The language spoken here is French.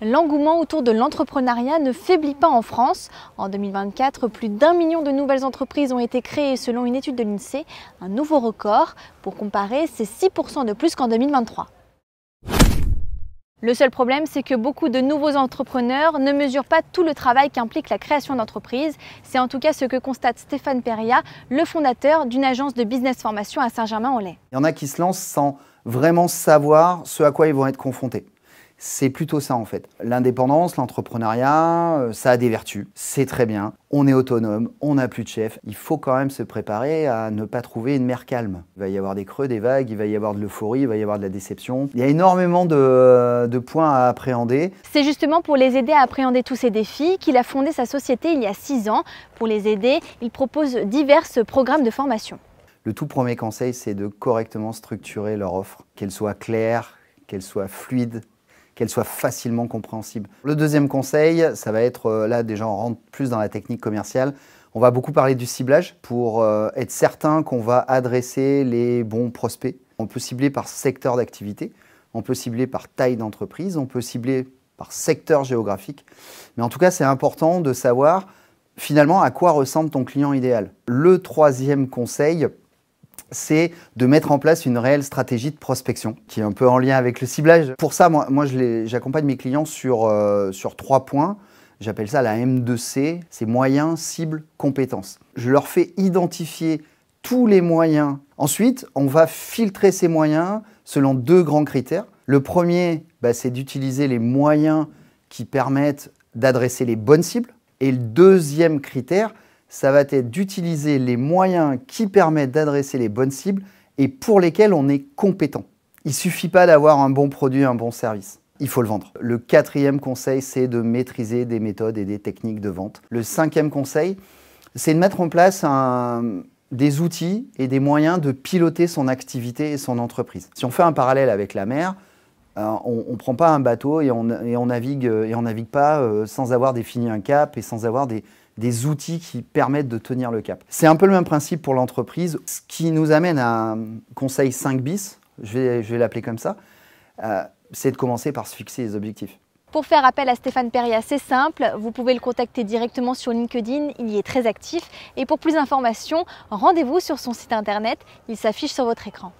L'engouement autour de l'entrepreneuriat ne faiblit pas en France. En 2024, plus d'1 million de nouvelles entreprises ont été créées selon une étude de l'INSEE, un nouveau record. Pour comparer, c'est 6% de plus qu'en 2023. Le seul problème, c'est que beaucoup de nouveaux entrepreneurs ne mesurent pas tout le travail qu'implique la création d'entreprise. C'est en tout cas ce que constate Stéphane Peria, le fondateur d'une agence de business formation à Saint-Germain-en-Laye. Il y en a qui se lancent sans vraiment savoir ce à quoi ils vont être confrontés. C'est plutôt ça en fait. L'indépendance, l'entrepreneuriat, ça a des vertus. C'est très bien. On est autonome, on n'a plus de chef. Il faut quand même se préparer à ne pas trouver une mer calme. Il va y avoir des creux, des vagues, il va y avoir de l'euphorie, il va y avoir de la déception. Il y a énormément de points à appréhender. C'est justement pour les aider à appréhender tous ces défis qu'il a fondé sa société il y a 6 ans. Pour les aider, il propose divers programmes de formation. Le tout premier conseil, c'est de correctement structurer leur offre, qu'elle soit claire, qu'elle soit fluide, qu'elle soit facilement compréhensible. Le deuxième conseil, ça va être, là déjà on rentre plus dans la technique commerciale, on va beaucoup parler du ciblage pour être certain qu'on va adresser les bons prospects. On peut cibler par secteur d'activité, on peut cibler par taille d'entreprise, on peut cibler par secteur géographique. Mais en tout cas, c'est important de savoir finalement à quoi ressemble ton client idéal. Le troisième conseil, c'est de mettre en place une réelle stratégie de prospection qui est un peu en lien avec le ciblage. Pour ça, moi j'accompagne mes clients sur 3 points. J'appelle ça la M2C, c'est moyens, cibles, compétences. Je leur fais identifier tous les moyens. Ensuite, on va filtrer ces moyens selon 2 grands critères. Le premier, c'est d'utiliser les moyens qui permettent d'adresser les bonnes cibles. Et le deuxième critère, ça va être d'utiliser les moyens qui permettent d'adresser les bonnes cibles et pour lesquels on est compétent. Il ne suffit pas d'avoir un bon produit, un bon service. Il faut le vendre. Le 4e conseil, c'est de maîtriser des méthodes et des techniques de vente. Le 5e conseil, c'est de mettre en place des outils et des moyens de piloter son activité et son entreprise. Si on fait un parallèle avec la mer, on ne prend pas un bateau et on navigue pas sans avoir défini un cap et sans avoir des outils qui permettent de tenir le cap. C'est un peu le même principe pour l'entreprise, ce qui nous amène à un conseil 5 bis, je vais l'appeler comme ça, c'est de commencer par se fixer les objectifs. Pour faire appel à Stéphane Peria, c'est simple, vous pouvez le contacter directement sur LinkedIn, il y est très actif. Et pour plus d'informations, rendez-vous sur son site internet, il s'affiche sur votre écran.